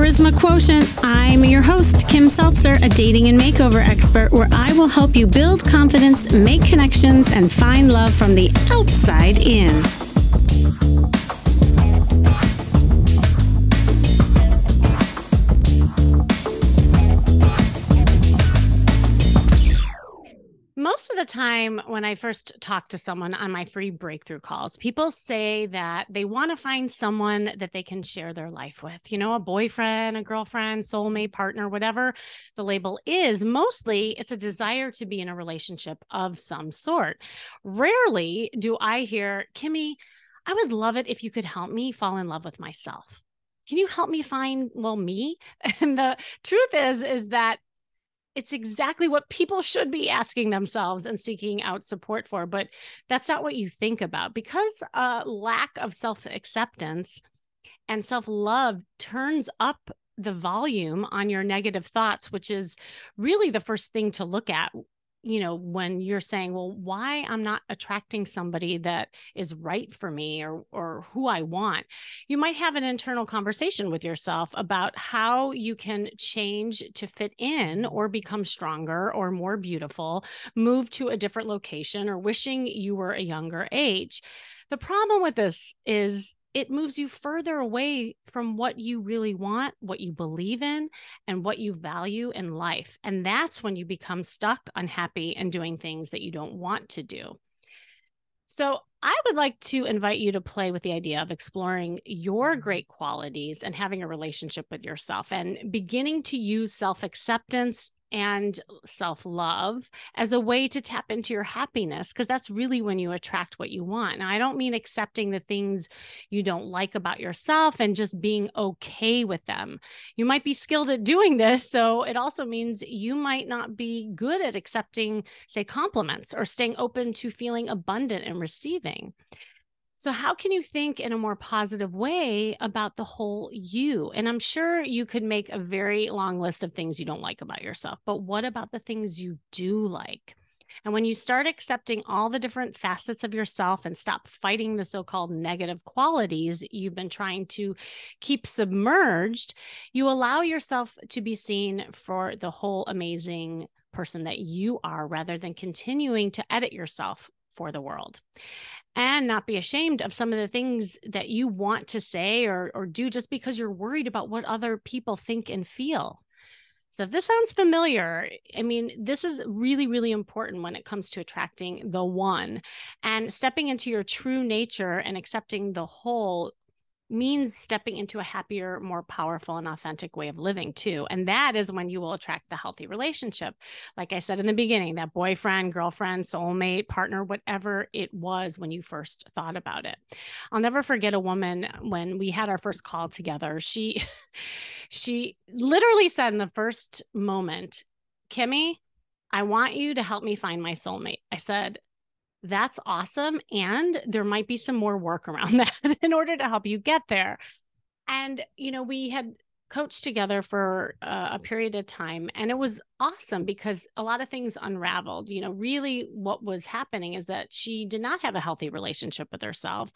Charisma Quotient. I'm your host, Kim Seltzer, a dating and makeover expert, where I will help you build confidence, make connections, and find love from the outside in. Most of the time when I first talk to someone on my free breakthrough calls, people say that they want to find someone that they can share their life with, a boyfriend, a girlfriend, soulmate, partner, whatever the label is. Mostly it's a desire to be in a relationship of some sort. Rarely do I hear, Kimmy, I would love it if you could help me fall in love with myself. Can you help me find, me? And the truth is that it's exactly what people should be asking themselves and seeking out support for, but that's not what you think about, because lack of self-acceptance and self-love turns up the volume on your negative thoughts, which is really the first thing to look at, when you're saying, well, why I'm not attracting somebody that is right for me or who I want. You might have an internal conversation with yourself about how you can change to fit in or become stronger or more beautiful, move to a different location, or wishing you were a younger age. The problem with this is it moves you further away from what you really want, what you believe in, and what you value in life. And that's when you become stuck, unhappy, and doing things that you don't want to do. So I would like to invite you to play with the idea of exploring your great qualities and having a relationship with yourself, and beginning to use self-acceptance and self-love as a way to tap into your happiness, because that's really when you attract what you want. Now, I don't mean accepting the things you don't like about yourself and just being okay with them. You might be skilled at doing this, so it also means you might not be good at accepting, say, compliments, or staying open to feeling abundant and receiving. So how can you think in a more positive way about the whole you? And I'm sure you could make a very long list of things you don't like about yourself, but what about the things you do like? And when you start accepting all the different facets of yourself and stop fighting the so-called negative qualities you've been trying to keep submerged, you allow yourself to be seen for the whole amazing person that you are, rather than continuing to edit yourself for the world. And not be ashamed of some of the things that you want to say or do just because you're worried about what other people think and feel. So if this sounds familiar, this is really, really important when it comes to attracting the one. And stepping into your true nature and accepting the whole means stepping into a happier, more powerful, and authentic way of living too. And that is when you will attract the healthy relationship. Like I said in the beginning, that boyfriend, girlfriend, soulmate, partner, whatever it was when you first thought about it. I'll never forget a woman when we had our first call together. She literally said in the first moment, Kimmy, I want you to help me find my soulmate. I said, that's awesome. And there might be some more work around that in order to help you get there. And, we had coached together for a period of time, and it was awesome because a lot of things unraveled. Really what was happening is that she did not have a healthy relationship with herself.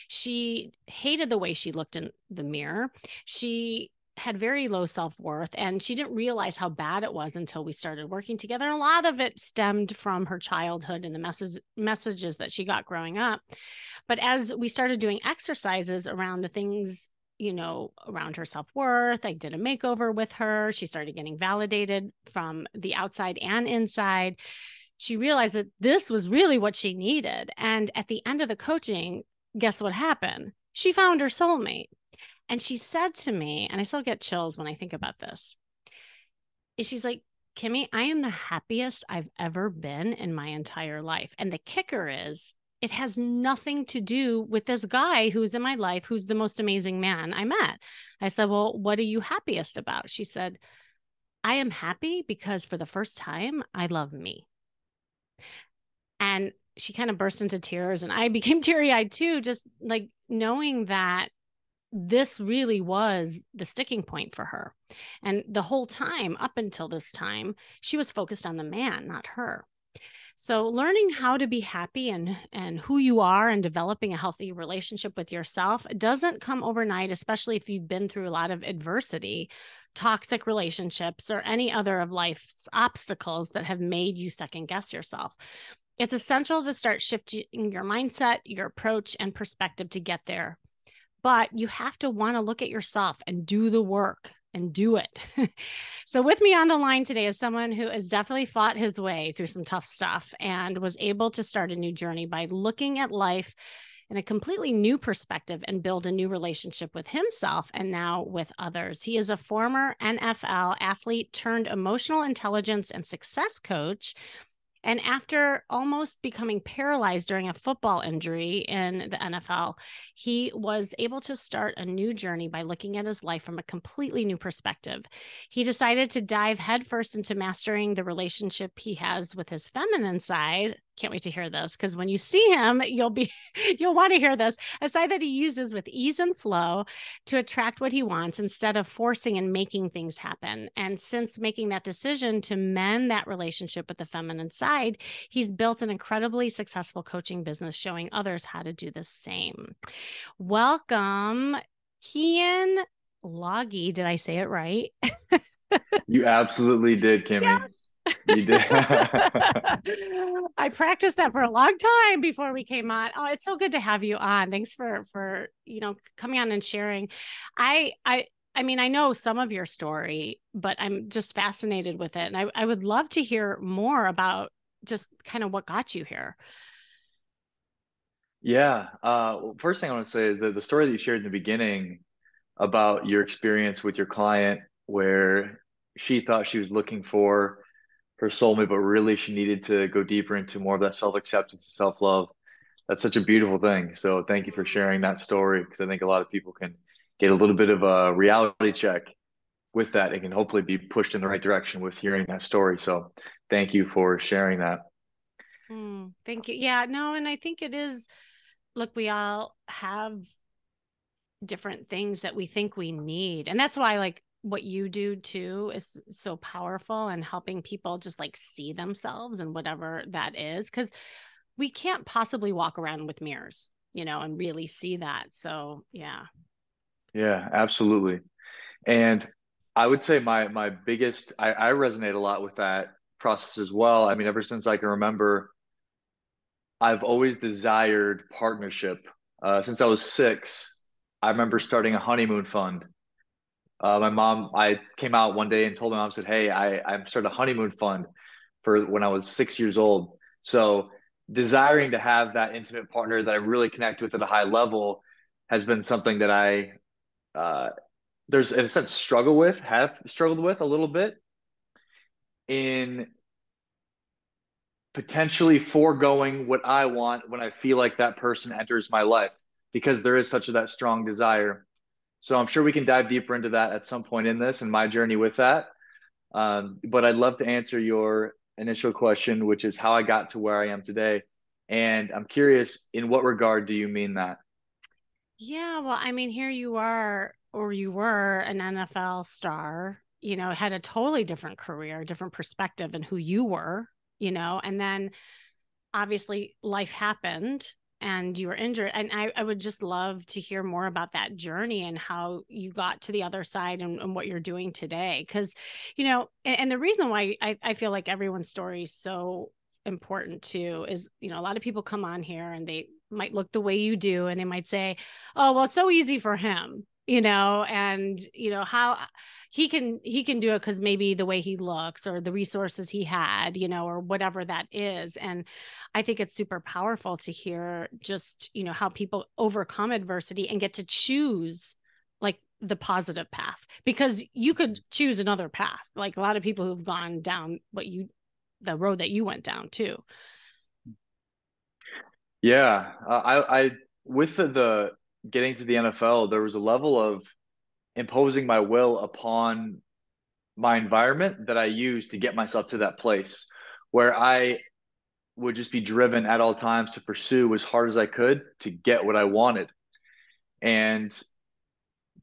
She hated the way she looked in the mirror. She had very low self-worth, and she didn't realize how bad it was until we started working together. And a lot of it stemmed from her childhood and the messages that she got growing up. But as we started doing exercises around the things, around her self-worth, I did a makeover with her. She started getting validated from the outside and inside. She realized that this was really what she needed. And at the end of the coaching, guess what happened? She found her soulmate. And she said to me, and I still get chills when I think about this, she's like, Kimmy, I am the happiest I've ever been in my entire life. And the kicker is, it has nothing to do with this guy who's in my life, who's the most amazing man I met. I said, well, what are you happiest about? She said, I am happy because for the first time, I love me. And she kind of burst into tears, and I became teary-eyed too, just like knowing that this really was the sticking point for her. And the whole time, up until this time, she was focused on the man, not her. So learning how to be happy and who you are and developing a healthy relationship with yourself doesn't come overnight, especially if you've been through a lot of adversity, toxic relationships, or any other of life's obstacles that have made you second guess yourself. It's essential to start shifting your mindset, your approach, and perspective to get there. But you have to want to look at yourself and do the work and do it. So, with me on the line today is someone who has definitely fought his way through some tough stuff and was able to start a new journey by looking at life in a completely new perspective and build a new relationship with himself and now with others. He is a former NFL athlete turned emotional intelligence and success coach. And after almost becoming paralyzed during a football injury in the NFL, he was able to start a new journey by looking at his life from a completely new perspective. He decided to dive headfirst into mastering the relationship he has with his feminine side. Can't wait to hear this because when you see him, you'll want to hear this. A side that he uses with ease and flow to attract what he wants instead of forcing and making things happen. And since making that decision to mend that relationship with the feminine side, he's built an incredibly successful coaching business showing others how to do the same. Welcome, Keyen Lage. Did I say it right? You absolutely did, Kimmy. Yes. You did. I practiced that for a long time before we came on. Oh, it's so good to have you on. Thanks for coming on and sharing. I I I mean, I know some of your story, but I'm just fascinated with it. And I would love to hear more about just kind of what got you here. Yeah. Well, first thing I want to say is that the story that you shared in the beginning about your experience with your client, where she thought she was looking for her soulmate, but really she needed to go deeper into more of that self-acceptance and self-love. That's such a beautiful thing. So thank you for sharing that story because I think a lot of people can get a little bit of a reality check with that and can hopefully be pushed in the right direction with hearing that story. So thank you for sharing that. Thank you. Yeah, no, and I think it is. Look, we all have different things that we think we need. And that's why like what you do too is so powerful and helping people just like see themselves and whatever that is cuz we can't possibly walk around with mirrors, and really see that. So, yeah. Yeah, absolutely. And I would say my biggest I resonate a lot with that process as well. I mean, ever since I can remember, I've always desired partnership. Since I was 6, I remember starting a honeymoon fund. I came out one day and told my mom, said, "Hey, I'm starting a honeymoon fund for when I was 6 years old." So desiring to have that intimate partner that I really connect with at a high level has been something that uh, there's in a sense have struggled with a little bit in potentially foregoing what I want when I feel like that person enters my life because there is such that strong desire. So I'm sure we can dive deeper into that at some point in this and my journey with that. But I'd love to answer your initial question, which is how I got to where I am today. And I'm curious, in what regard do you mean that? Yeah, well, I mean, here you are, or you were an NFL star, had a totally different career, different perspective and who you were, and then obviously life happened and you were injured. And I would just love to hear more about that journey and how you got to the other side and what you're doing today. Because, and the reason why I feel like everyone's story is so important too is, a lot of people come on here and they might look the way you do and they might say, oh, well, it's so easy for him, and how he can do it because maybe the way he looks or the resources he had, or whatever that is. And I think it's super powerful to hear just, how people overcome adversity and get to choose like the positive path, because you could choose another path. Like a lot of people who've gone down the road that you went down too. Yeah, I with the getting to the NFL, there was a level of imposing my will upon my environment that I used to get myself to that place where I would just be driven at all times to pursue as hard as I could to get what I wanted. And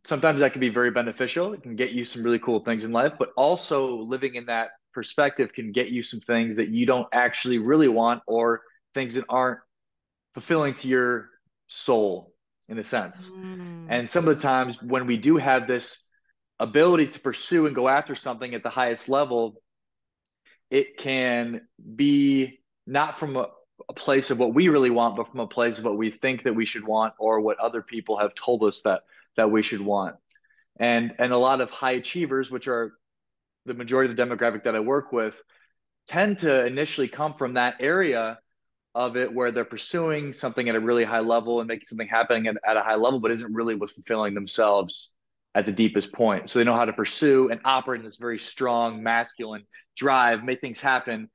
sometimes that can be very beneficial. It can get you some really cool things in life, but also living in that perspective can get you some things that you don't actually really want, or things that aren't fulfilling to your soul in a sense. Mm. And some of the times when we do have this ability to pursue and go after something at the highest level, it can be not from a place of what we really want, but from a place of what we think that we should want, or what other people have told us that we should want. And a lot of high achievers, which are the majority of the demographic that I work with, tend to initially come from that area of it where they're pursuing something at a really high level and making something happen at a high level, but isn't really what's fulfilling themselves at the deepest point. So they know how to pursue and operate in this very strong, masculine drive, make things happen,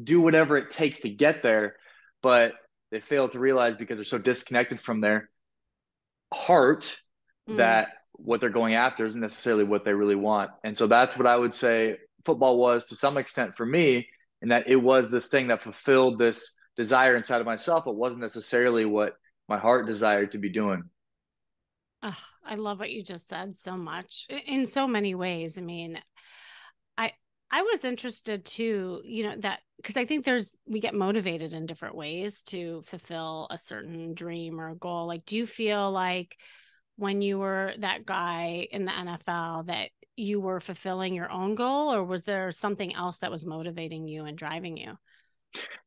do whatever it takes to get there. But they fail to realize, because they're so disconnected from their heart, Mm. that what they're going after isn't necessarily what they really want. And so that's what I would say football was to some extent for me, and that it was this thing that fulfilled this desire inside of myself. It wasn't necessarily what my heart desired to be doing. Ugh, I love what you just said so much in so many ways. I mean, I I was interested too, that because I think we get motivated in different ways to fulfill a certain dream or a goal. Like, do you feel like when you were that guy in the NFL that you were fulfilling your own goal, or was there something else that was motivating you and driving you?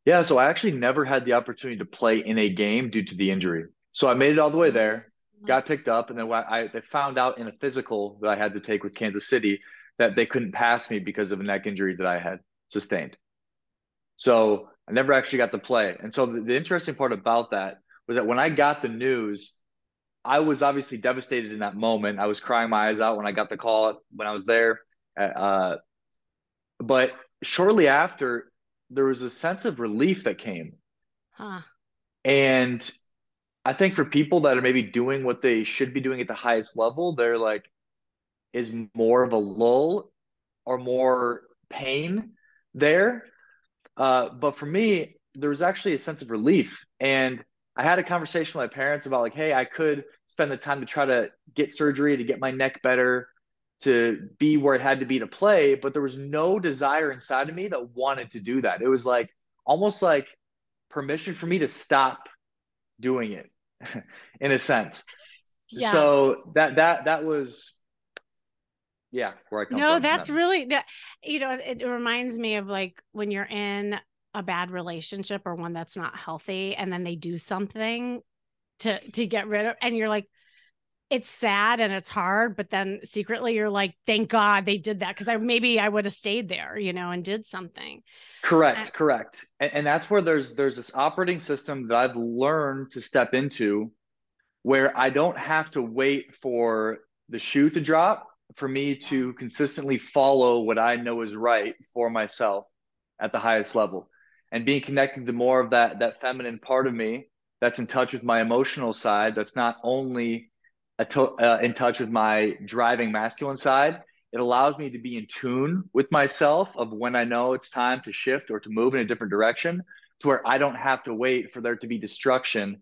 Yeah, so I actually never had the opportunity to play in a game due to the injury. So I made it all the way there, got picked up, and then they found out in a physical that I had to take with Kansas City that they couldn't pass me because of a neck injury that I had sustained. So I never actually got to play. And so the interesting part about that was that when I got the news, I was obviously devastated in that moment. I was crying my eyes out when I got the call when I was there. But shortly after, there was a sense of relief that came. Huh. And I think for people that are maybe doing what they should be doing at the highest level, they're like, is more of a lull or more pain there. But for me, there was actually a sense of relief. And I had a conversation with my parents about, like, hey, I could spend the time to try to get surgery to get my neck better, to be where it had to be to play. But there was no desire inside of me that wanted to do that. It was like almost like permission for me to stop doing it in a sense. Yes. So that was, yeah, where I come No, from. that's really, it reminds me of like when you're in a bad relationship or one that's not healthy, and then they do something to get rid of, and you're like, it's sad and it's hard, but then secretly you're like, thank God they did that, because I would have stayed there, and did something. And, Correct. And that's where there's this operating system that I've learned to step into, where I don't have to wait for the shoe to drop for me yeah. to consistently follow what I know is right for myself at the highest level. And being connected to more of that feminine part of me that's in touch with my emotional side, that's not only in touch with my driving masculine side. It allows me to be in tune with myself of when I know it's time to shift or to move in a different direction, to where I don't have to wait for there to be destruction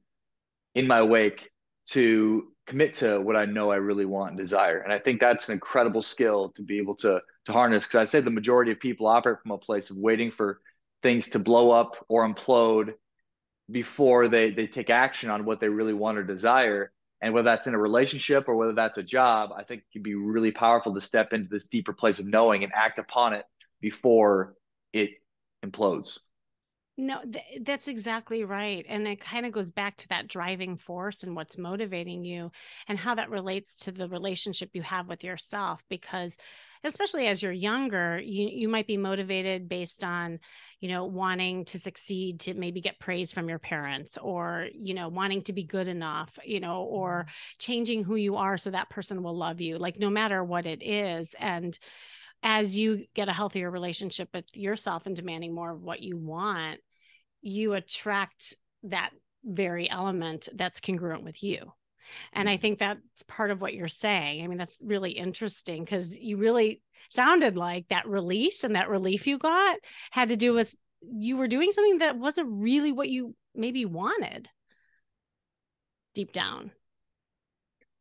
in my wake to commit to what I know I really want and desire. And I think that's an incredible skill to be able to harness, because I say the majority of people operate from a place of waiting for things to blow up or implode before they take action on what they really want or desire. And whether that's in a relationship or whether that's a job, I think it can be really powerful to step into this deeper place of knowing and act upon it before it implodes. No, that's exactly right. And it kind of goes back to that driving force and what's motivating you, and how that relates to the relationship you have with yourself. Because especially as you're younger, you might be motivated based on, wanting to succeed, to maybe get praise from your parents, or, wanting to be good enough, or changing who you are so that person will love you, like no matter what it is. And as you get a healthier relationship with yourself and demanding more of what you want, you attract that very element that's congruent with you. And I think that's part of what you're saying. I mean, that's really interesting, because you really sounded like that release and that relief you got had to do with you were doing something that wasn't really what you maybe wanted deep down.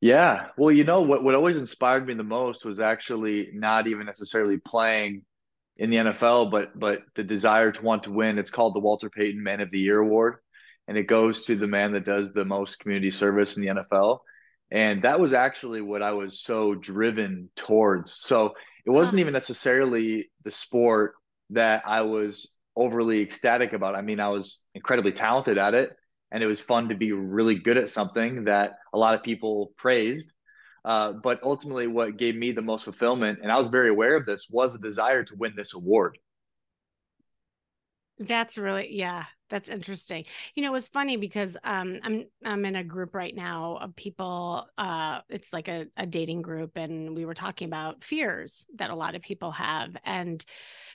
Yeah. Well, what always inspired me the most was actually not even necessarily playing in the NFL, but the desire to want to win. It's called the Walter Payton Man of the Year Award, and it goes to the man that does the most community service in the NFL. And that was actually what I was so driven towards. So it wasn't even necessarily the sport that I was overly ecstatic about. I mean, I was incredibly talented at it, and it was fun to be really good at something that a lot of people praised. But ultimately, what gave me the most fulfillment, and I was very aware of this, was the desire to win this award. That's really, yeah, that's interesting. It was funny because I'm in a group right now of people, it's like a dating group, and we were talking about fears that a lot of people have. And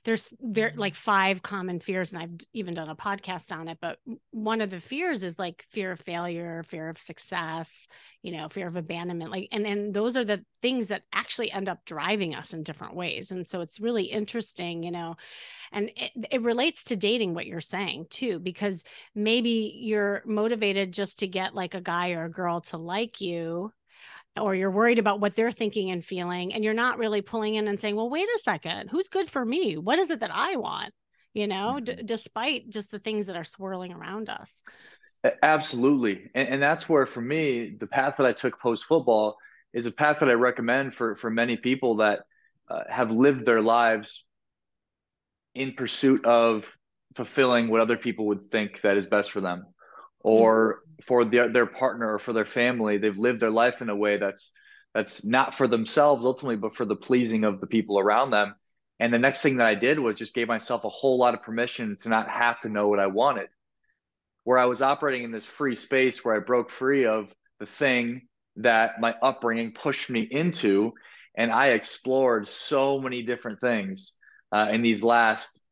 there's like five common fears, and I've even done a podcast on it. But one of the fears is like fear of failure, fear of success, fear of abandonment. Like, and then those are the things that actually end up driving us in different ways. And so it's really interesting, and it relates to dating what you're saying too, because maybe you're motivated just to get like a guy or a girl to like you, or you're worried about what they're thinking and feeling, and you're not really pulling in and saying, well, wait a second, who's good for me? What is it that I want? Mhm. Despite just the things that are swirling around us. Absolutely. And that's where, for me, the path that I took post football is a path that I recommend for many people that have lived their lives in pursuit of fulfilling what other people would think that is best for them, Mm. or for their partner or for their family. They've lived their life in a way that's not for themselves ultimately, but for the pleasing of the people around them. And the next thing that I did was just gave myself a whole lot of permission to not have to know what I wanted, where I was operating in this free space where I broke free of the thing that my upbringing pushed me into. And I explored so many different things in these last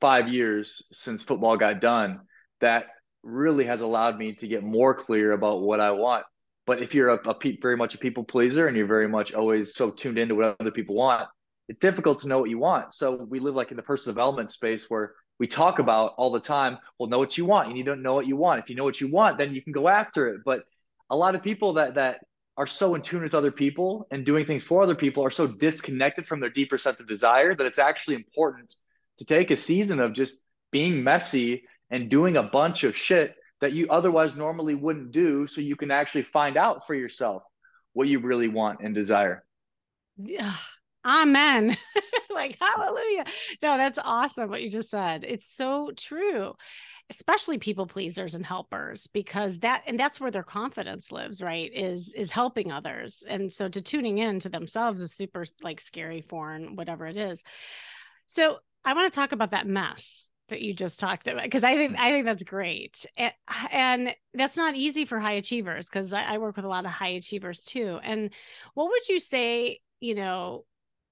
5 years since football got done that really has allowed me to get more clear about what I want. But if you're very much a people pleaser and you're very much always so tuned into what other people want, it's difficult to know what you want. So we live like in the personal development space where we talk about all the time, well, know what you want. You need to know what you want. If you know what you want, then you can go after it. But a lot of people that are so in tune with other people and doing things for other people are so disconnected from their deeper sense of desire that it's actually important to take a season of just being messy and doing a bunch of shit that you otherwise normally wouldn't do, so you can actually find out for yourself what you really want and desire. Yeah. Amen. Like, hallelujah. No, that's awesome what you just said. It's so true, especially people pleasers and helpers, because that's where their confidence lives, right? Is helping others. And so to tuning in to themselves is super like scary, foreign, whatever it is. So I want to talk about that mess that you just talked about, because I think that's great. And that's not easy for high achievers, because I work with a lot of high achievers too. And what would you say,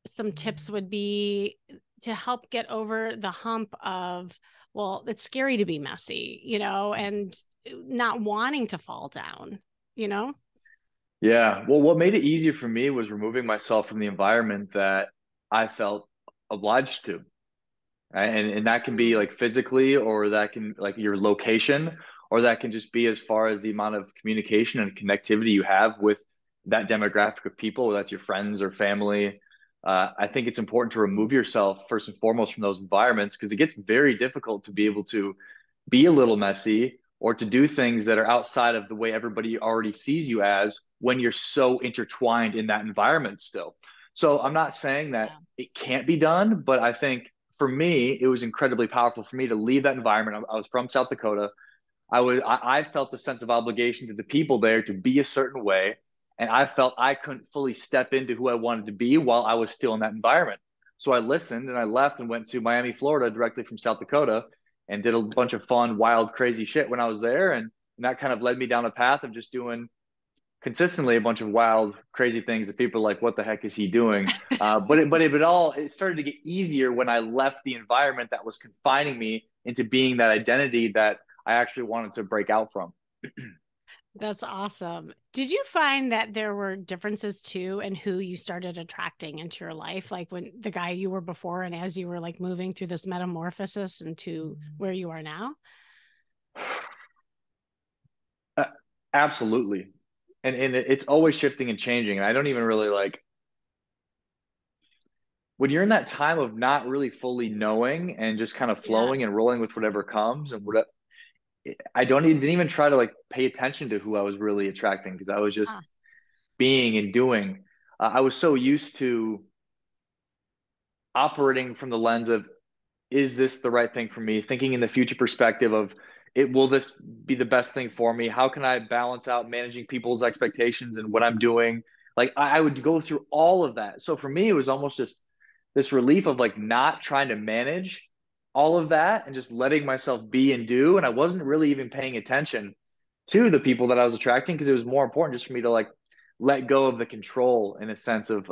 some tips would be to help get over the hump of, well, it's scary to be messy, and not wanting to fall down, you know? Yeah. Well, what made it easier for me was removing myself from the environment that I felt obliged to. Right? And that can be Mm. like physically, or that can like your location, or that can just be as far as the amount of communication and connectivity you have with that demographic of people, whether that's your friends or family. I think it's important to remove yourself first and foremost from those environments, because it gets very difficult to be able to be a little messy or to do things that are outside of the way everybody already sees you as when you're so intertwined in that environment still. So I'm not saying that Yeah. it can't be done, but I think for me, it was incredibly powerful for me to leave that environment. I was from South Dakota. I felt a sense of obligation to the people there to be a certain way, and I felt I couldn't fully step into who I wanted to be while I was still in that environment. So I listened and I left and went to Miami, Florida, directly from South Dakota, and did a bunch of fun, wild, crazy shit when I was there, and that kind of led me down a path of just doing consistently a bunch of wild, crazy things that people are like, "What the heck is he doing?" But it started to get easier when I left the environment that was confining me into being that identity that I actually wanted to break out from. That's awesome. Did you find that there were differences too in who you started attracting into your life? Like when the guy you were before, and as you were like moving through this metamorphosis into where you are now? Uh, Absolutely, and it's always shifting and changing. And I don't even really like when you're in that time of not really fully knowing and just kind of Yeah. flowing and rolling with whatever comes and what I don't even didn't even try to like pay attention to who I was really attracting because I was Huh. just being and doing. I was so used to operating from the lens of, is this the right thing for me? Thinking in the future perspective of, it will this be the best thing for me? How can I balance out managing people's expectations and what I'm doing? Like I would go through all of that. So for me, it was almost just this relief of like not trying to manage all of that and just letting myself be and do. And I wasn't really even paying attention to the people that I was attracting because it was more important just for me to like let go of the control in a sense of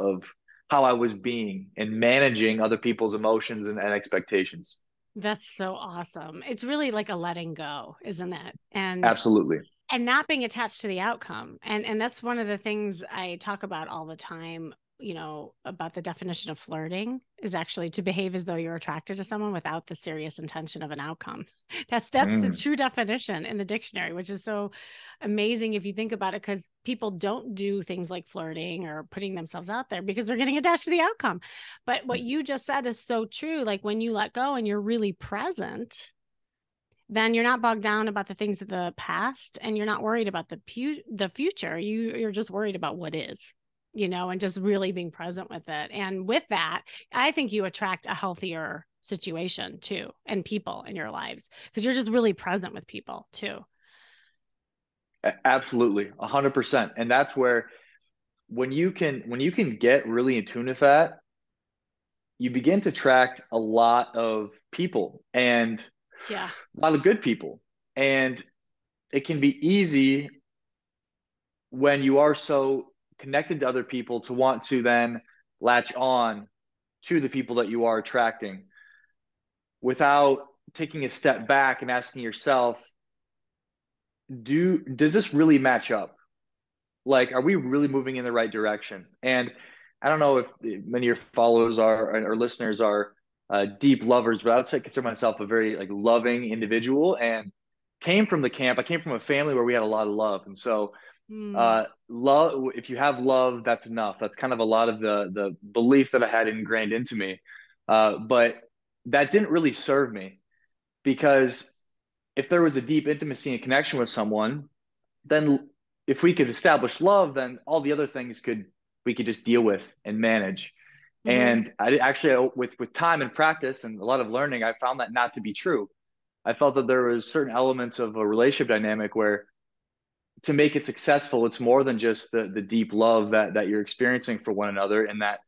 how I was being and managing other people's emotions and expectations. That's so awesome. It's really like a letting go, isn't it? Absolutely. And not being attached to the outcome. And that's one of the things I talk about all the time, about the definition of flirting is actually to behave as though you're attracted to someone without the serious intention of an outcome. That's the Mm. true definition in the dictionary, which is so amazing if you think about it, because people don't do things like flirting or putting themselves out there because they're getting attached to the outcome. But what you just said is so true. Like when you let go and you're really present, then you're not bogged down about the things of the past, and you're not worried about the future. You're just worried about what is, and just really being present with it. And with that, I think you attract a healthier situation too, and people in your lives, because you're just really present with people too. Absolutely, 100%. And that's where when you can get really in tune with that, you begin to attract a lot of people and Yeah. a lot of good people. And it can be easy when you are so connected to other people to want to then latch on to the people that you are attracting without taking a step back and asking yourself, does this really match up? Like, are we really moving in the right direction? And I don't know if many of your followers are or listeners are deep lovers, but I would say consider myself a very like loving individual and came from the camp. I came from a family where we had a lot of love, and so Mm, love. If you have love, that's enough. That's kind of a lot of the belief that I had ingrained into me, but that didn't really serve me because if there was a deep intimacy and connection with someone, then if we could establish love, then all the other things could we could just deal with and manage. mm-hmm. And I actually, with time and practice and a lot of learning, I found that not to be true. I felt that there was certain elements of a relationship dynamic where to make it successful, it's more than just the deep love that you're experiencing for one another, and that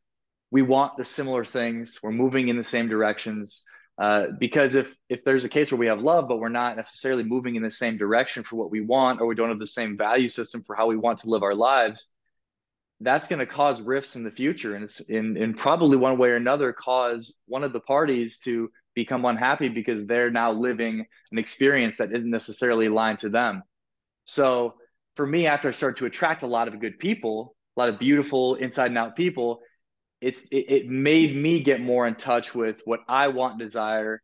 we want the similar things. We're moving in the same directions. Because if there's a case where we have love, but we're not necessarily moving in the same direction for what we want, or we don't have the same value system for how we want to live our lives, that's going to cause rifts in the future, and it's in probably one way or another cause one of the parties to become unhappy because they're now living an experience that isn't necessarily aligned to them. So for me, after I started to attract a lot of good people, a lot of beautiful inside and out people, it made me get more in touch with what I want and desire,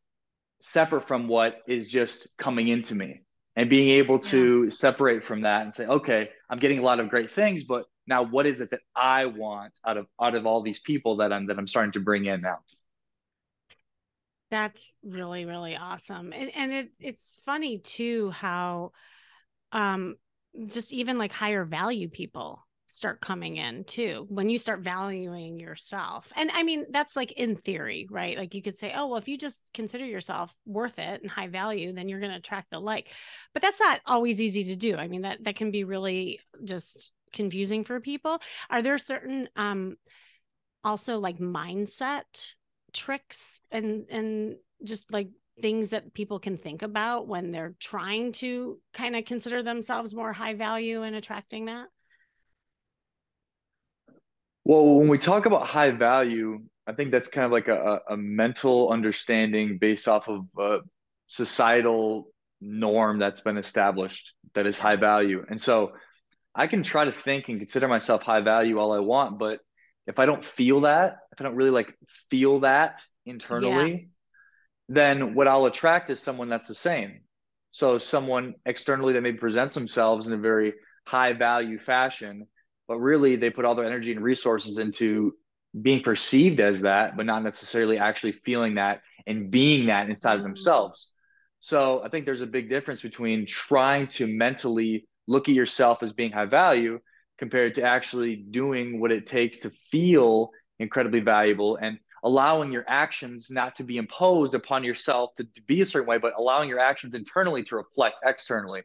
separate from what is just coming into me, and being able Yeah. to separate from that and say, okay, I'm getting a lot of great things, but now what is it that I want out of all these people that I'm starting to bring in now? That's really, really awesome. And it's funny too how um just even like higher value people start coming in too when you start valuing yourself. And I mean, that's like in theory, right? Like you could say, oh, well, if you just consider yourself worth it and high value, then you're going to attract the like. But that's not always easy to do. I mean, that can be really just confusing for people. Are there certain also like mindset tricks and just like things that people can think about when they're trying to kind of consider themselves more high value and attracting that? Well, when we talk about high value, I think that's kind of like a mental understanding based off of societal norm that's been established that is Yeah. high value. And so I can try to think and consider myself high value all I want, but if I don't feel that, if I don't really like feel that Yeah. internally, then what I'll attract is someone that's the same. So someone externally that maybe presents themselves in a very high value fashion, but really they put all their energy and resources into being perceived as that, but not necessarily actually feeling that and being that inside of Mm. themselves. So I think there's a big difference between trying to mentally look at yourself as being high value compared to actually doing what it takes to feel incredibly valuable and allowing your actions not to be imposed upon yourself to be a certain way, but allowing your actions internally to reflect externally.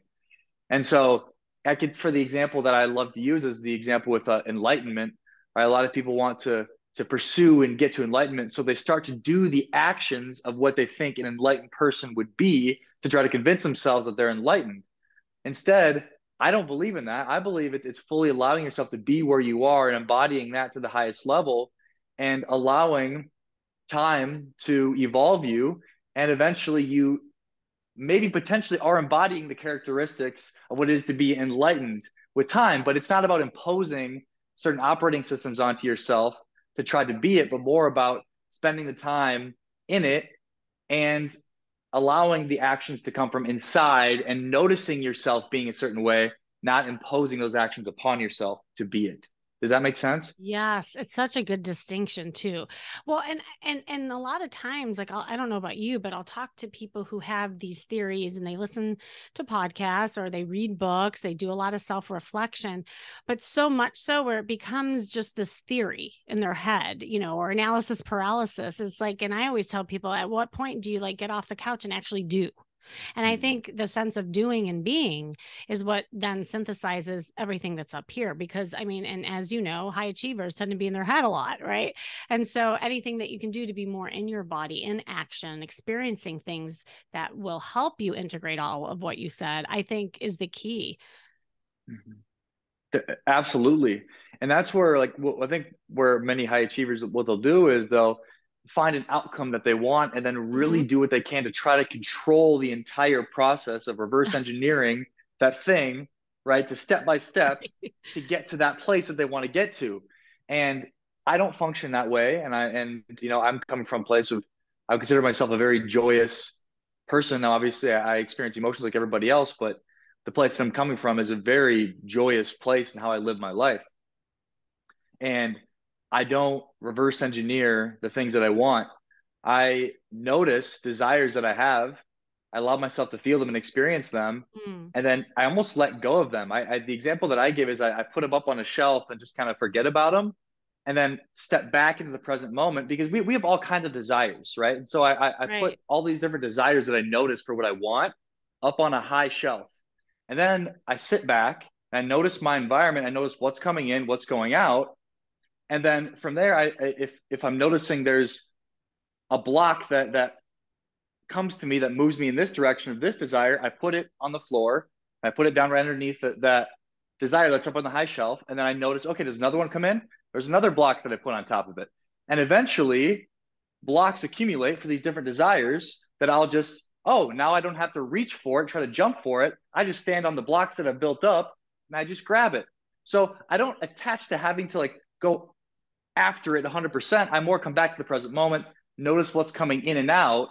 And so I could, for the example that I love to use is the example with enlightenment, right? A lot of people want to pursue and get to enlightenment. So they start to do the actions of what they think an enlightened person would be to try to convince themselves that they're enlightened. Instead, I don't believe in that. I believe it's fully allowing yourself to be where you are and embodying that to the highest level and allowing time to evolve you. And eventually you maybe potentially are embodying the characteristics of what it is to be enlightened with time. But it's not about imposing certain operating systems onto yourself to try to be it, but more about spending the time in it and allowing the actions to come from inside and noticing yourself being a certain way, not imposing those actions upon yourself to be it. Does that make sense? Yes, it's such a good distinction too. Well, and a lot of times, like I don't know about you, but I'll talk to people who have these theories and they listen to podcasts or they read books, they do a lot of self-reflection, but so much so where it becomes just this theory in their head, or analysis paralysis. It's like, and I always tell people, at what point do you like get off the couch and actually do? And I Mm-hmm. think the sense of doing and being is what then synthesizes everything that's up here. Because, I mean, and as you know, high achievers tend to be in their head a lot, right? And so anything that you can do to be more in your body, in action, experiencing things that will help you integrate all of what you said, I think is the key. Absolutely. And that's where, like, I think where many high achievers, what they'll do is they'll find an outcome that they want and then Mm-hmm. really do what they can to try to control the entire process of reverse engineering that thing, right, to step by step to get to that place that they want to get to. And I don't function that way. I'm coming from a place of, I would consider myself a very joyous person. Now, obviously, I experience emotions like everybody else, but the place I'm coming from is a very joyous place in how I live my life. And I don't reverse engineer the things that I want. I notice desires that I have. I allow myself to feel them and experience them. Mm, And then I almost let go of them. The example that I give is I put them up on a shelf and just kind of forget about them and then step back into the present moment because we have all kinds of desires, right? And so I put right. all these different desires that I notice for what I want up on a high shelf. And then I sit back and I notice my environment. I notice what's coming in, what's going out. And then from there, if I'm noticing there's a block that comes to me that moves me in this direction of this desire, I put it on the floor. I put it down right underneath that desire that's up on the high shelf. And then I notice, okay, does another one come in? There's another block that I put on top of it. And eventually, blocks accumulate for these different desires that I'll just, oh, now I don't have to reach for it, try to jump for it. I just stand on the blocks that I've built up and I just grab it. So I don't attach to having to like go after it 100%. I more come back to the present moment, notice what's coming in and out,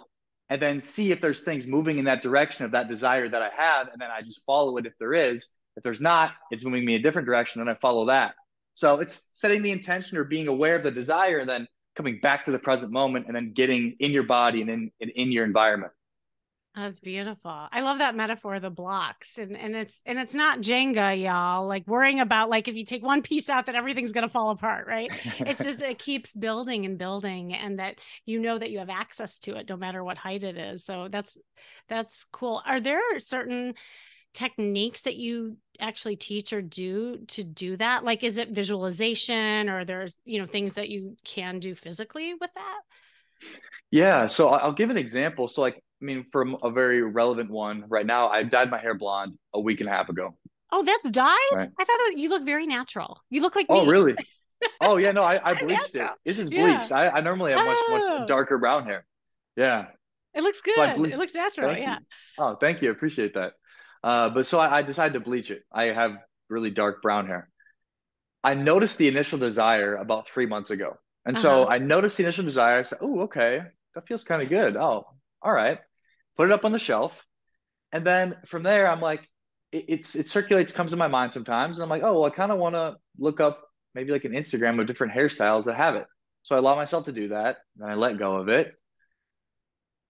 and then see if there's things moving in that direction of that desire that I have. And then I just follow it if there is. If there's not, it's moving me a different direction, then I follow that. So it's setting the intention or being aware of the desire, and then coming back to the present moment, and then getting in your body and in your environment. That's beautiful. I love that metaphor of the blocks. And it's not Jenga, y'all. Like worrying about like if you take one piece out that everything's gonna fall apart, right? It's just it keeps building and building and that you know that you have access to it no matter what height it is. So that's cool. Are there certain techniques that you actually teach or do to do that? Like is it visualization or there's things that you can do physically with that? Yeah, so I'll give an example. So, like, I mean, from a very relevant one right now, I dyed my hair blonde a week and a half ago, Oh, that's dyed? right? I thought you look very natural. You look like Oh, me. really? Oh, yeah, no, I I'm bleached it. natural. This is Yeah. bleached. I normally have much Oh, darker brown hair. Yeah. it looks So I good. ble It looks natural. Thank Yeah. you. Oh, thank you. I appreciate that. But so I decided to bleach it. I have really dark brown hair. I noticed the initial desire about 3 months ago. And so Uh-huh. I noticed the initial desire. I said, oh, okay, that feels kind of good. Oh, all right. Put it up on the shelf. And then from there, I'm like, it circulates, comes in my mind sometimes. And I'm like, oh, well, I kind of want to look up maybe like an Instagram of different hairstyles that have it. So I allow myself to do that, and I let go of it.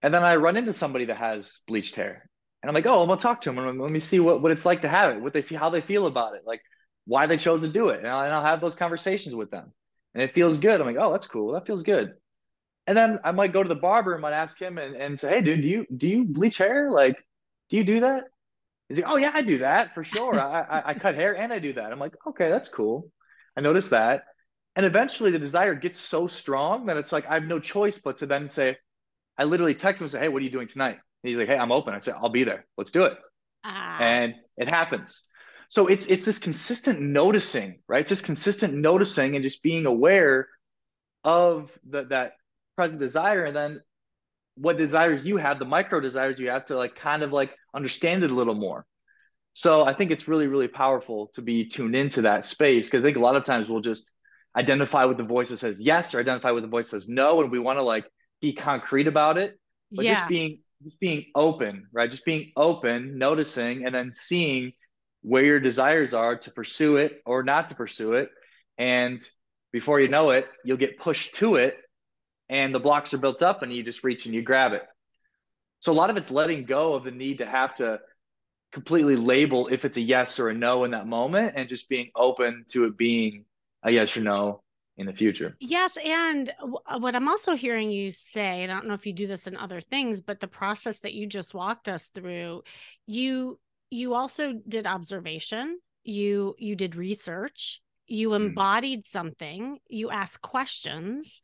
And then I run into somebody that has bleached hair. And I'm like, oh, I'm gonna talk to them and let me see what it's like to have it, what they feel, how they feel about it, like why they chose to do it. And I'll have those conversations with them. And it feels good. I'm like, oh, that's cool. That feels good. And then I might go to the barber and might ask him and say, hey, dude, do you bleach hair? Like, do you do that? He's like, oh yeah, I do that for sure. I cut hair and I do that. I'm like, okay, that's cool. I noticed that. And eventually the desire gets so strong that it's like I have no choice but to then say, I literally text him and say, hey, what are you doing tonight? And he's like, hey, I'm open. I said, I'll be there. Let's do it. Ah, And it happens. So it's this consistent noticing, right? It's just consistent noticing and just being aware of that present desire, and then what desires you have, the micro desires you have, to like kind of like understand it a little more. So I think it's really, really powerful to be tuned into that space, because I think a lot of times we'll just identify with the voice that says yes or identify with the voice that says no, and we want to like be concrete about it. But yeah. just being open, right? Just being open, noticing, and then seeing where your desires are to pursue it or not to pursue it. And before you know it, you'll get pushed to it, and the blocks are built up, and you just reach and you grab it. So a lot of it's letting go of the need to have to completely label if it's a yes or a no in that moment, and just being open to it being a yes or no in the future. Yes, and what I'm also hearing you say, I don't know if you do this in other things, but the process that you just walked us through, you you also did observation, you did research, you Mm. embodied something, you asked questions,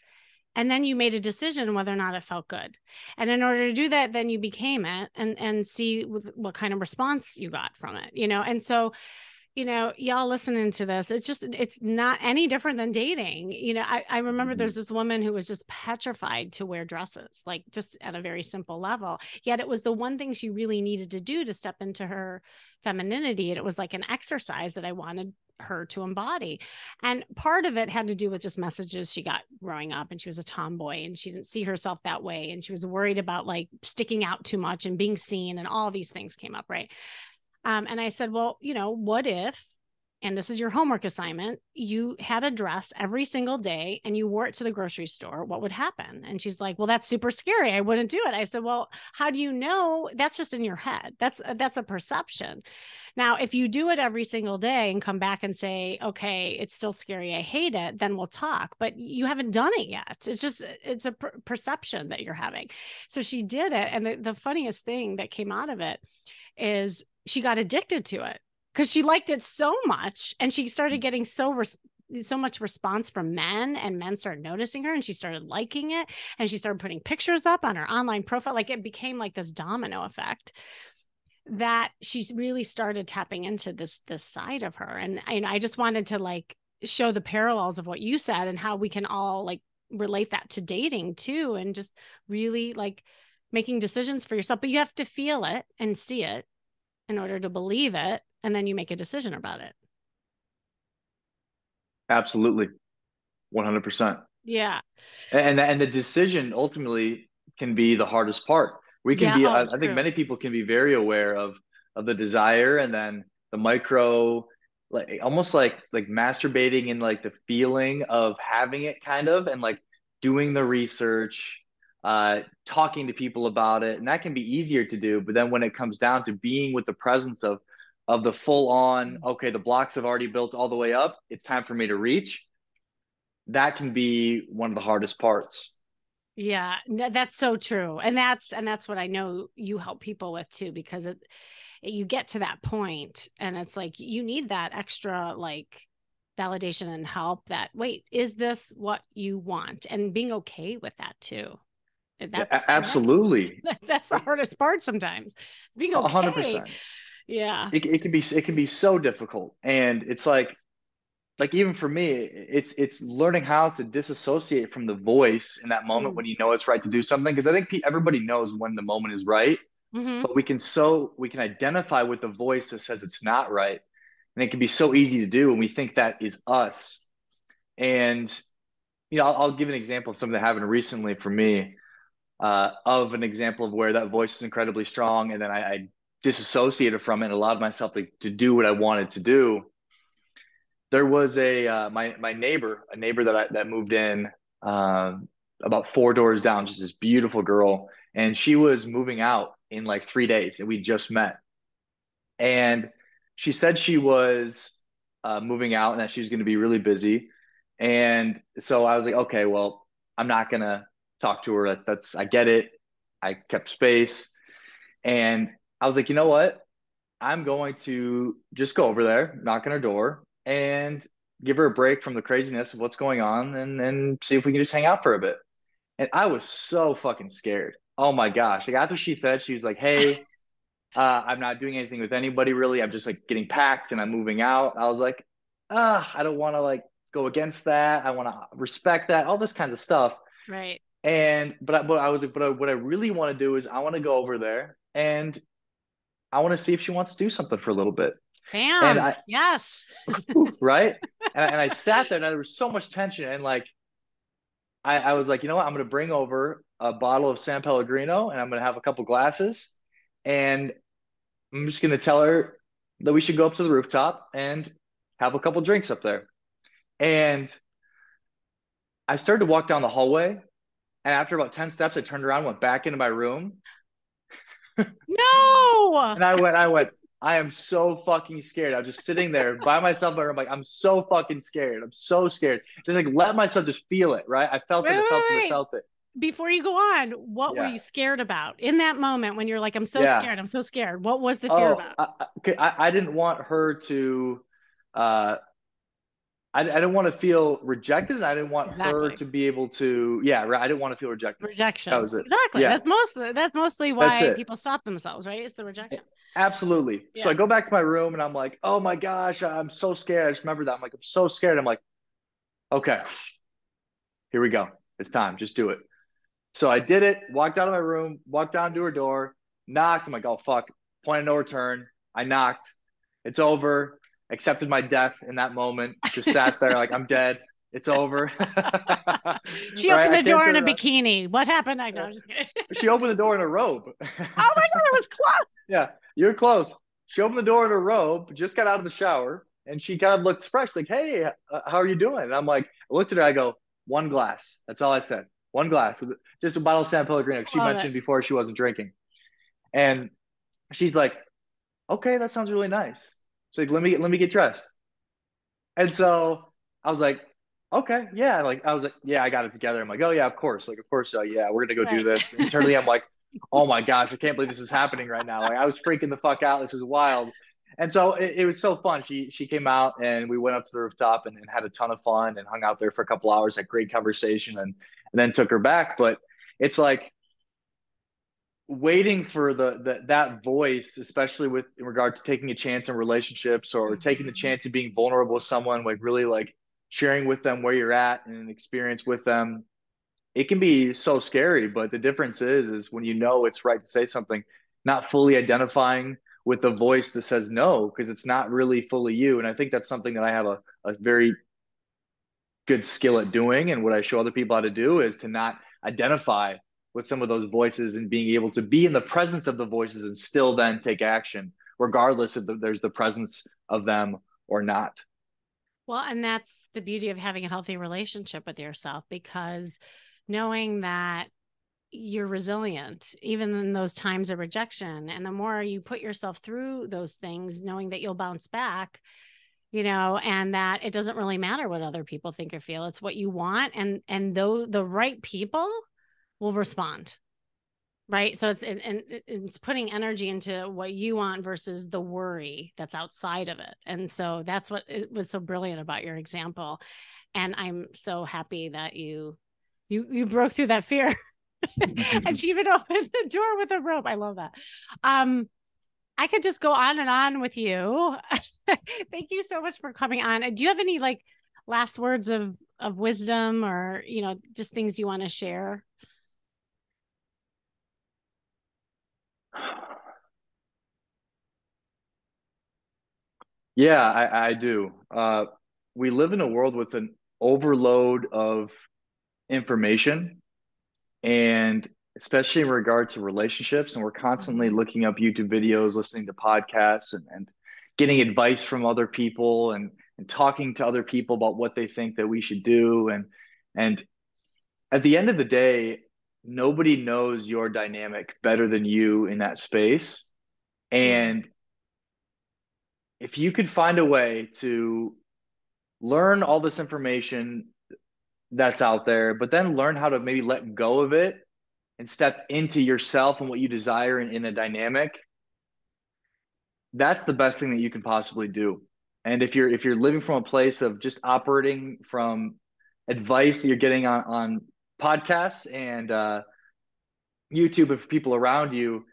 and then you made a decision whether or not it felt good. And in order to do that, then you became it and see what kind of response you got from it, And so y'all listening to this, it's not any different than dating. I remember Mhm. there's this woman who was just petrified to wear dresses, like just at a very simple level. Yet it was the one thing she really needed to do to step into her femininity. And it was like an exercise that I wanted her to embody. And part of it had to do with just messages she got growing up. And she was a tomboy and she didn't see herself that way. And she was worried about like sticking out too much and being seen. And all these things came up, right? And I said, well, what if, and this is your homework assignment, you had a dress every single day and you wore it to the grocery store, what would happen? And she's like, well, that's super scary. I wouldn't do it. I said, well, how do you know? That's just in your head. That's a perception. Now, if you do it every single day and come back and say, okay, it's still scary, I hate it, then we'll talk. But you haven't done it yet. It's a perception that you're having. So she did it. And the funniest thing that came out of it is she got addicted to it because she liked it so much, and she started getting so much response from men, and men started noticing her, and she started liking it, and she started putting pictures up on her online profile. Like, it became like this domino effect that she's really started tapping into this side of her. And I just wanted to like show the parallels of what you said and how we can all like relate that to dating too, and just really like making decisions for yourself. But you have to feel it and see it in order to believe it, and then you make a decision about it. Absolutely, 100%. Yeah. And the decision ultimately can be the hardest part. We can Yeah. be, Oh, I think true. many people can be very aware of the desire, and then the micro, like almost like masturbating in like the feeling of having it, kind of, and like doing the research, talking to people about it, and that can be easier to do. But then when it comes down to being with the presence of the full on, okay, the blocks have already built all the way up, it's time for me to reach, that can be one of the hardest parts. Yeah, no, that's so true. And that's what I know you help people with too, because you get to that point and it's like you need that extra like validation and help that, wait, is this what you want? And being okay with that too. That's Absolutely. that's the hardest part sometimes. Being A hundred okay. percent. Yeah. It can be so difficult. And it's like even for me, it's learning how to disassociate from the voice in that moment Mm. when you know it's right to do something. Because I think everybody knows when the moment is right, Hmm. but we can identify with the voice that says it's not right. And it can be so easy to do, and we think that is us. And I'll give an example of something that happened recently for me, of an example of where that voice is incredibly strong, and then I disassociated from it and allowed myself to do what I wanted to do. There was a my neighbor, that moved in. about 4 doors down, just this beautiful girl. And she was moving out in like 3 days, and we just met. And she said she was moving out and that she was going to be really busy. And so I was like, okay, well, I'm not going to talk to her. That's, I get it. I kept space. And I was like, you know what? I'm going to just go over there, knock on her door, and give her a break from the craziness of what's going on and see if we can just hang out for a bit. And I was so fucking scared. Oh my gosh. Like after she said, she was like, hey, I'm not doing anything with anybody really. I'm just like getting packed and I'm moving out. I was like, I don't want to like go against that. I want to respect that, all this kind of stuff. Right. And but I was like, what I really want to do is I want to go over there and I want to see if she wants to do something for a little bit. And Bam. Yes. right? And I sat there and there was so much tension. And like, I was like, you know what? I'm going to bring over a bottle of San Pellegrino and I'm going to have a couple glasses. And I'm just going to tell her that we should go up to the rooftop and have a couple drinks up there. And I started to walk down the hallway. And after about 10 steps, I turned around, went back into my room. No. And I am so fucking scared. I'm just sitting there by myself. I'm like, I'm so fucking scared. I'm so scared. Just like let myself just feel it, right? I felt Wait, it. I felt it. I wait, wait. felt it. Before you go on, what were Yeah. you scared about in that moment when you're like, I'm so Yeah. scared. I'm so scared. What was the fear Oh, about? I didn't want her to, uh, I didn't want to feel rejected, and I didn't want her Exactly. to be able to, yeah, right. I didn't want to feel rejected. That Rejection. was it. Exactly. Yeah, That's mostly that's why it. people stop themselves, right? It's the rejection. Absolutely. So Yeah. I go back to my room and I'm like, oh my gosh, I'm so scared. I just remember that. I'm like, I'm so scared. I'm like, okay, here we go. It's time. Just do it. So I did it, walked out of my room, walked down to her door, knocked. I'm like, oh, fuck. Point of no return. I knocked. It's over. Accepted my death in that moment. Just sat there like, I'm dead. It's over. She Right? opened I the can't door in turn a around. bigini. What happened? I know. I'm just kidding. She opened the door in a robe. Oh my God, it was close. Yeah, you're close. She opened the door in a robe, just got out of the shower, and she kind of looked fresh, like, "Hey, how are you doing?" And I'm like, I looked at her, I go, "One glass." That's all I said. One glass, with just a bottle of San Pellegrino. She Love it. mentioned before she wasn't drinking, and she's like, "Okay, that sounds really nice." She's like, "Let me get dressed." And so I was like, okay, yeah. Like I was like, yeah, I got it together. I'm like, oh yeah, of course. Like, of course, yeah, we're gonna go do Right. this. Internally, I'm like, oh my gosh, I can't believe this is happening right now. Like I was freaking the fuck out. This is wild. And so it was so fun. She came out and we went up to the rooftop and had a ton of fun and hung out there for a couple hours, had great conversation and then took her back. But it's like waiting for that voice, especially with in regard to taking a chance in relationships or taking the Mhm. chance of being vulnerable with someone, like really like sharing with them where you're at and an experience with them. It can be so scary, but the difference is when you know it's right to say something, not fully identifying with the voice that says no, because it's not really fully you. And I think that's something that I have a very good skill at doing. And what I show other people how to do is to not identify with some of those voices and being able to be in the presence of the voices and still then take action, regardless if there's the presence of them or not. Well, and that's the beauty of having a healthy relationship with yourself because knowing that you're resilient even in those times of rejection, and the more you put yourself through those things knowing that you'll bounce back, and that it doesn't really matter what other people think or feel. It's what you want, and though the right people will respond. Right. So it's putting energy into what you want versus the worry that's outside of it. And so that's what it was so brilliant about your example. And I'm so happy that you broke through that fear. And she even opened the door with a rope. I love that. Um, I could just go on and on with you. Thank you so much for coming on. Do you have any like last words of wisdom, or just things you want to share? Yeah, I do. We live in a world with an overload of information, and especially in regard to relationships. And we're constantly Mhm. looking up YouTube videos, listening to podcasts, and getting advice from other people and talking to other people about what they think that we should do. And at the end of the day, nobody knows your dynamic better than you in that space. Mm. And if you could find a way to learn all this information that's out there, but then learn how to maybe let go of it and step into yourself and what you desire in a dynamic, that's the best thing that you can possibly do. And if you're living from a place of just operating from advice that you're getting on podcasts and YouTube and for people around you,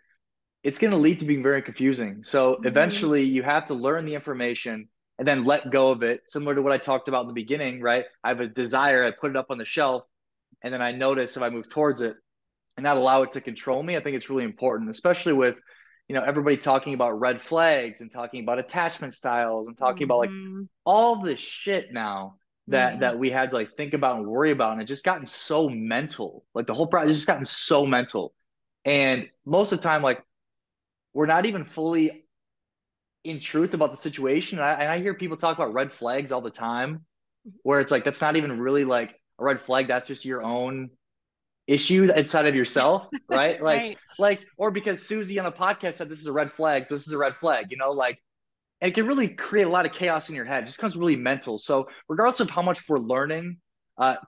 it's going to lead to being very confusing. So Mhm. eventually you have to learn the information and then let go of it, similar to what I talked about in the beginning, right? I have a desire, I put it up on the shelf, and then I notice if I move towards it and not allow it to control me. I think it's really important, especially with, everybody talking about red flags and talking about attachment styles and talking about like Mhm. all this shit now that Mhm. that we had to like think about and worry about, and it just gotten so mental. Like the whole process just gotten so mental, and most of the time, like we're not even fully in truth about the situation. And I hear people talk about red flags all the time, where it's like that's not even really like a red flag. That's just your own issue inside of yourself, right? Right. Or because Susie on a podcast said this is a red flag, so this is a red flag, like, and it can really create a lot of chaos in your head. It just becomes really mental. So regardless of how much we're learning,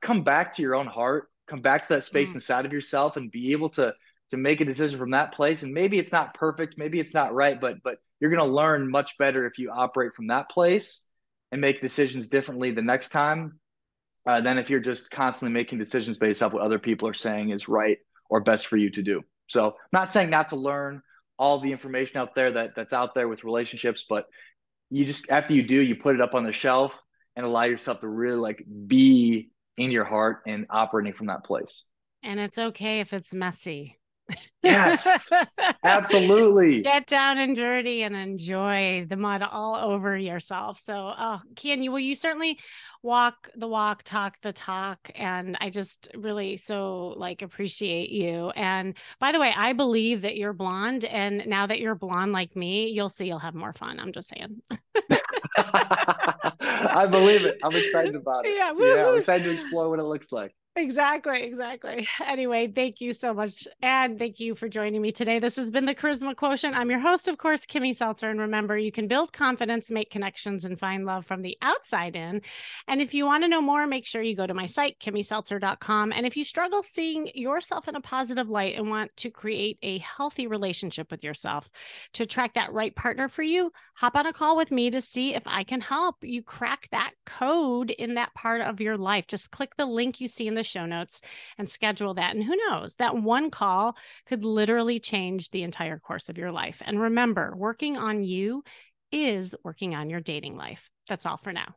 come back to your own heart, come back to that space Mm. inside of yourself, and be able to make a decision from that place. And maybe it's not perfect, maybe it's not right, but you're going to learn much better if you operate from that place and make decisions differently the next time than if you're just constantly making decisions based off what other people are saying is right or best for you to do. So, I'm not saying not to learn all the information out there that's out there with relationships, but you just after you do, you put it up on the shelf and allow yourself to really like be in your heart and operating from that place. And it's okay if it's messy. Yes, absolutely. Get down and dirty and enjoy the mud all over yourself. So, oh, Keyen, you certainly walk the walk, talk the talk, and I just really so like appreciate you. And by the way, I believe that you're blonde, and now that you're blonde like me, you'll see you'll have more fun. I'm just saying. I believe it. I'm excited about it. Yeah, Yeah, I'm woohoo. excited to explore what it looks like. Exactly, exactly. Anyway, thank you so much. And thank you for joining me today. This has been the Charisma Quotient. I'm your host, of course, Kimmy Seltzer. And remember, you can build confidence, make connections, and find love from the outside in. And if you want to know more, make sure you go to my site, kimmyseltzer.com. And if you struggle seeing yourself in a positive light and want to create a healthy relationship with yourself to attract that right partner for you, hop on a call with me to see if I can help you crack that code in that part of your life. Just click the link you see in the show notes and schedule that. And who knows, that one call could literally change the entire course of your life. And remember, working on you is working on your dating life. That's all for now.